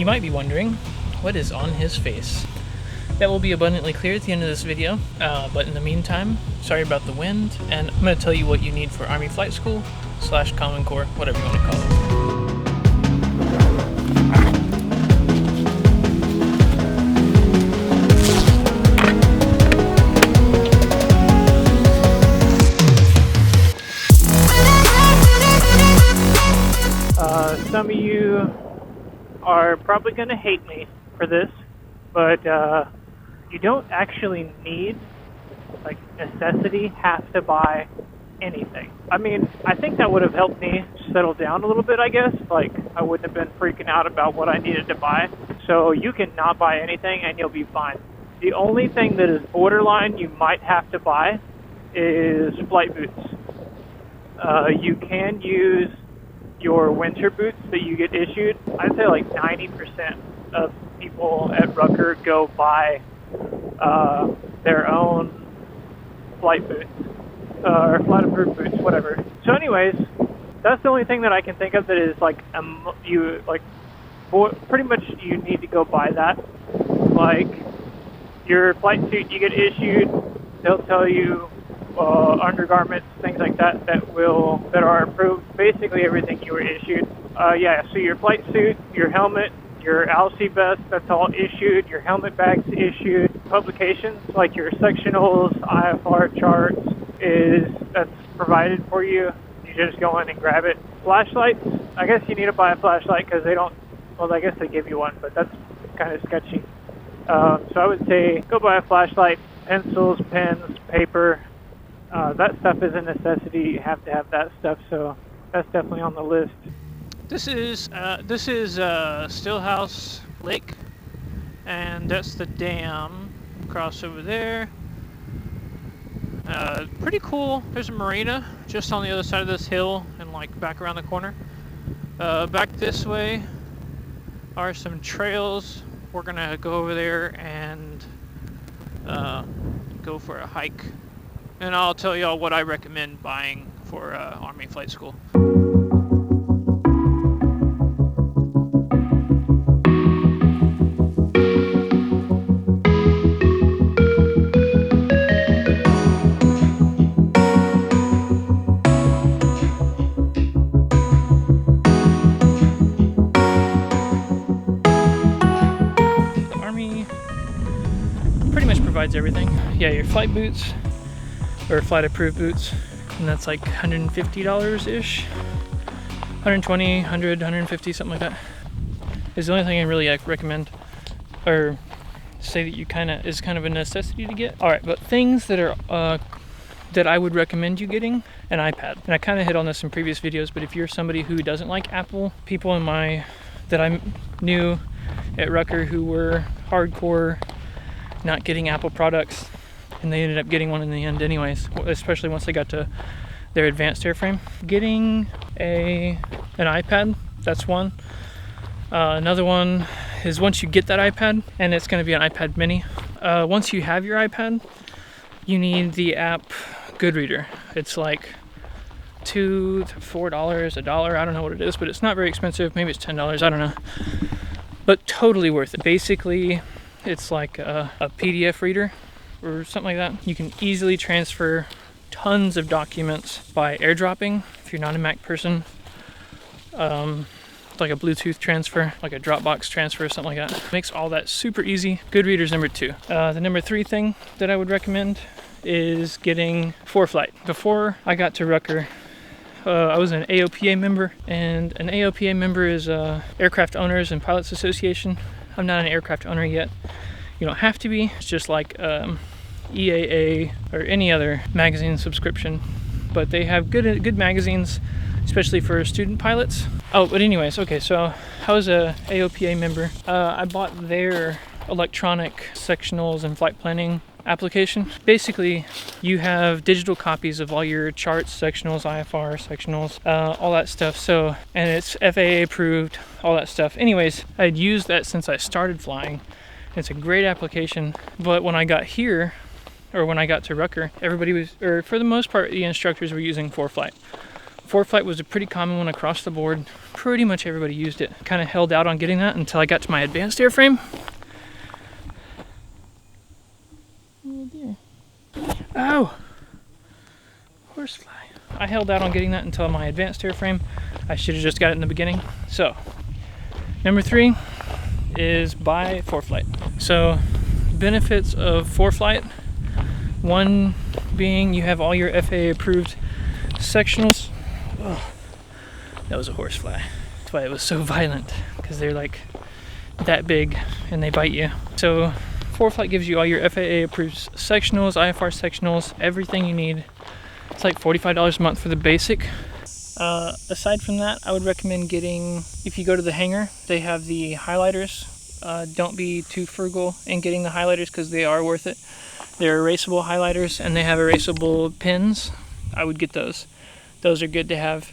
You might be wondering, what is on his face? That will be abundantly clear at the end of this video, but in the meantime, sorry about the wind, and I'm going to tell you what you need for Army Flight School / Common Core, whatever you want to call it. Some of you are probably going to hate me for this, but you don't actually need, like, have to buy anything. I mean, I think that would have helped me settle down a little bit, I guess. Like, I wouldn't have been freaking out about what I needed to buy. So you can not buy anything and you'll be fine. The only thing that is borderline you might have to buy is flight boots. You can use your winter boots that you get issued. I'd say like 90% of people at Rucker go buy their own flight boots or flight approved boots, whatever. So anyways, that's the only thing that I can think of that is like pretty much you need to go buy that. Like your flight suit you get issued, they'll tell you undergarments, things like that that are approved. Basically everything you were issued. So your flight suit, your helmet, your ALSI vest, that's all issued. Your helmet bag's issued. Publications like your sectionals, IFR charts that's provided for you. You just go in and grab it. Flashlights, I guess you need to buy a flashlight because they don't. Well, I guess they give you one, but that's kind of sketchy. So I would say go buy a flashlight, pencils, pens, paper. That stuff is a necessity. You have to have that stuff, so that's definitely on the list. This is Stillhouse Lake, and that's the dam across over there. Pretty cool. There's a marina just on the other side of this hill and like back around the corner. Back this way are some trails. We're gonna go over there and go for a hike. And I'll tell y'all what I recommend buying for Army Flight School. The Army pretty much provides everything. Yeah, your flight boots, or flight approved boots, and that's like $150-ish, 120, 100, 150, something like that. Is the only thing I really recommend, or say that is kind of a necessity to get. All right, but things that are that I would recommend you getting: an iPad. And I kind of hit on this in previous videos, but if you're somebody who doesn't like Apple, people that I knew at Rucker who were hardcore not getting Apple products, and they ended up getting one in the end anyways, especially once they got to their advanced airframe. Getting an iPad, that's one. Another one is once you get that iPad, and it's going to be an iPad mini. Once you have your iPad, you need the app Goodreader. It's like $2 to $4, $1, I don't know what it is, but it's not very expensive. Maybe it's $10, I don't know. But totally worth it. Basically, it's like a PDF reader or something like that. You can easily transfer tons of documents by airdropping if you're not a Mac person. Like a Bluetooth transfer, like a Dropbox transfer, something like that. Makes all that super easy. Goodreader's number 2. The number 3 thing that I would recommend is getting ForeFlight. Before I got to Rucker, I was an AOPA member, and an AOPA member is Aircraft Owners and Pilots Association. I'm not an aircraft owner yet. You don't have to be. It's just like EAA or any other magazine subscription, but they have good magazines, especially for student pilots. Oh, but anyways, okay, so I was a AOPA member. I bought their electronic sectionals and flight planning application. Basically, you have digital copies of all your charts, sectionals, IFR sectionals, all that stuff. So, and it's FAA approved, all that stuff. Anyways, I'd used that since I started flying. It's a great application, but when I got here, or when I got to Rucker, everybody was, or for the most part, the instructors were using ForeFlight. ForeFlight was a pretty common one across the board. Pretty much everybody used it. Kind of held out on getting that until I got to my advanced airframe. Oh dear. Oh! Horsefly. I held out on getting that until my advanced airframe. I should have just got it in the beginning. So, number 3 is buy ForeFlight. So, benefits of ForeFlight. One being you have all your FAA approved sectionals. Oh, that was a horsefly. That's why it was so violent, because they're like that big and they bite you. So ForeFlight gives you all your FAA approved sectionals, IFR sectionals, everything you need. It's like $45 a month for the basic. Aside from that, I would recommend getting, if you go to the hangar, they have the highlighters. Don't be too frugal in getting the highlighters because they are worth it. They're erasable highlighters and they have erasable pins. I would get those. Those are good to have.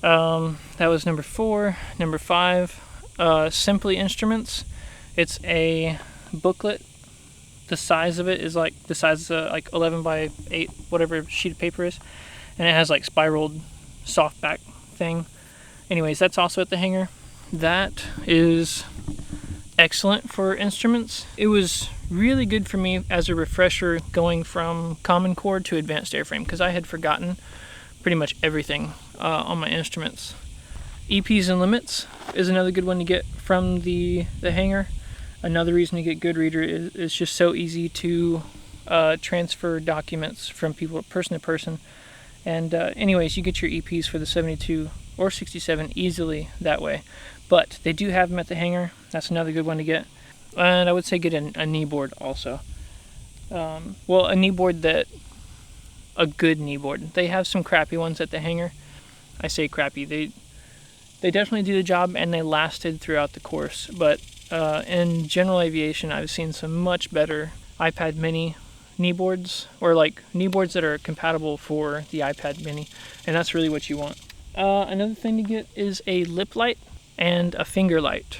That was number 4. Number 5, Simply Instruments. It's a booklet. The size of it is like the size of like 11 by 8, whatever sheet of paper is. And it has like spiraled soft back thing. Anyways, that's also at the hangar. That is excellent for instruments. It was really good for me as a refresher going from Common Core to Advanced Airframe because I had forgotten pretty much everything on my instruments. EPs and limits is another good one to get from the hangar. Another reason to get Goodreader is it's just so easy to transfer documents from person to person. And anyways, you get your EPs for the 72 or 67 easily that way. But they do have them at the hangar. That's another good one to get. And I would say get a knee board also. Well, a knee board a good knee board. They have some crappy ones at the hangar. I say crappy. They definitely do the job and they lasted throughout the course. But in general aviation, I've seen some much better iPad mini knee boards, or like knee boards that are compatible for the iPad mini. And that's really what you want. Another thing to get is a lip light and a finger light.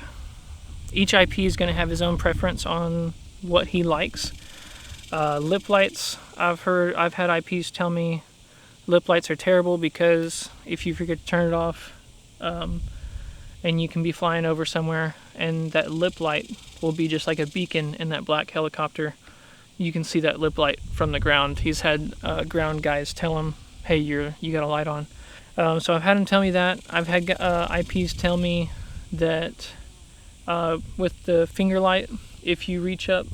Each IP is going to have his own preference on what he likes. Lip lights, I've had IPs tell me lip lights are terrible because if you forget to turn it off, and you can be flying over somewhere and that lip light will be just like a beacon in that black helicopter. You can see that lip light from the ground. He's had ground guys tell him, hey, you got a light on. So I've had him tell me that. I've had IPs tell me that with the finger light, if you reach up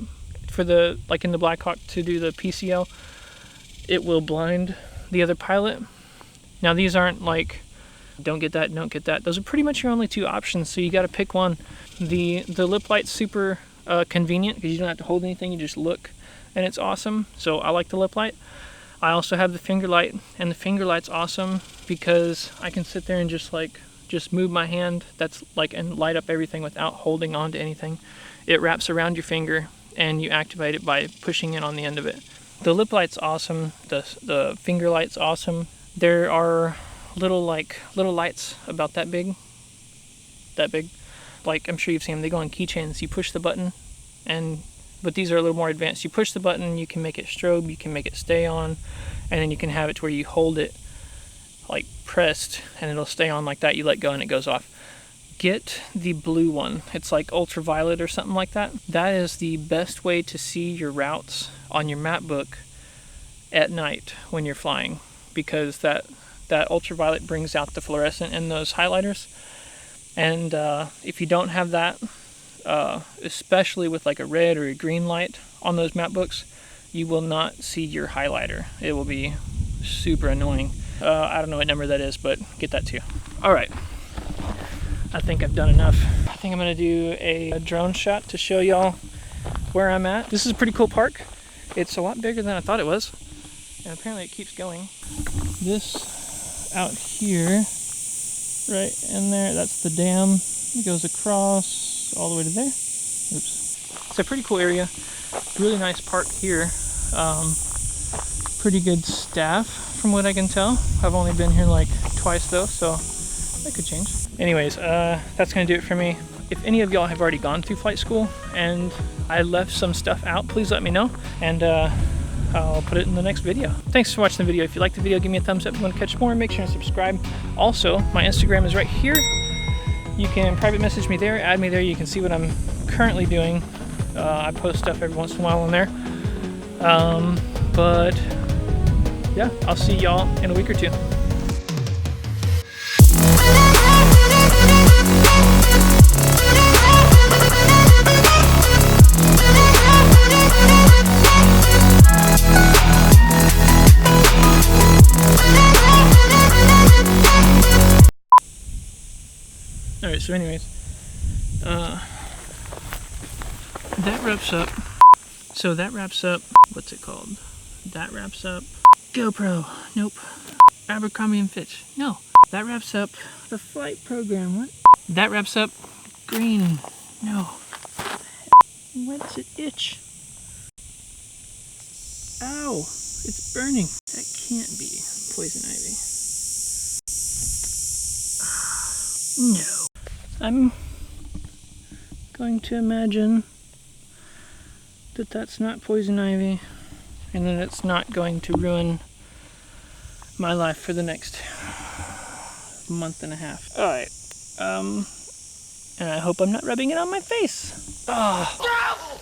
for like in the Black Hawk to do the PCL, it will blind the other pilot. Now these aren't like, don't get that, don't get that. Those are pretty much your only 2 options, so you got to pick one. The lip light's super convenient because you don't have to hold anything, you just look, and it's awesome. So I like the lip light. I also have the finger light, and the finger light's awesome because I can sit there and just move my hand and light up everything without holding on to anything. It wraps around your finger and you activate it by pushing in on the end of it. The lip light's awesome. The finger light's awesome. There are little lights about that big. Like I'm sure you've seen them. They go on keychains. You push the button, but these are a little more advanced. You push the button, you can make it strobe, you can make it stay on, and then you can have it to where you hold it like pressed and it'll stay on like that. You let go and it goes off. Get the blue one. It's like ultraviolet or something like that. That is the best way to see your routes on your map book at night when you're flying, because that ultraviolet brings out the fluorescent in those highlighters. And if you don't have that, especially with like a red or a green light on those map books, you will not see your highlighter. It will be super annoying. I don't know what number that is, but get that too. All right, I think I've done enough. I think I'm gonna do a drone shot to show y'all where I'm at. This is a pretty cool park. It's a lot bigger than I thought it was, and apparently it keeps going. This out here, right in there, that's the dam. It goes across all the way to there. Oops. It's a pretty cool area. Really nice park here. Pretty good staff from what I can tell. I've only been here like twice though, so that could change. Anyways, that's gonna do it for me. If any of y'all have already gone through flight school and I left some stuff out, please let me know. And I'll put it in the next video. Thanks for watching the video. If you liked the video, give me a thumbs up. If you want to catch more, make sure to subscribe. Also, my Instagram is right here. You can private message me there, add me there. You can see what I'm currently doing. I post stuff every once in a while on there. But yeah, I'll see y'all in a week or two. Alright, so anyways, that wraps up. So that wraps up, what's it called? That wraps up GoPro. Nope. Abercrombie & Fitch. No. That wraps up the flight program. What? That wraps up green. No. Why does it itch? Ow. It's burning. That can't be poison ivy. No. I'm going to imagine that that's not poison ivy and that it's not going to ruin my life for the next month and a half. Alright, and I hope I'm not rubbing it on my face. Oh.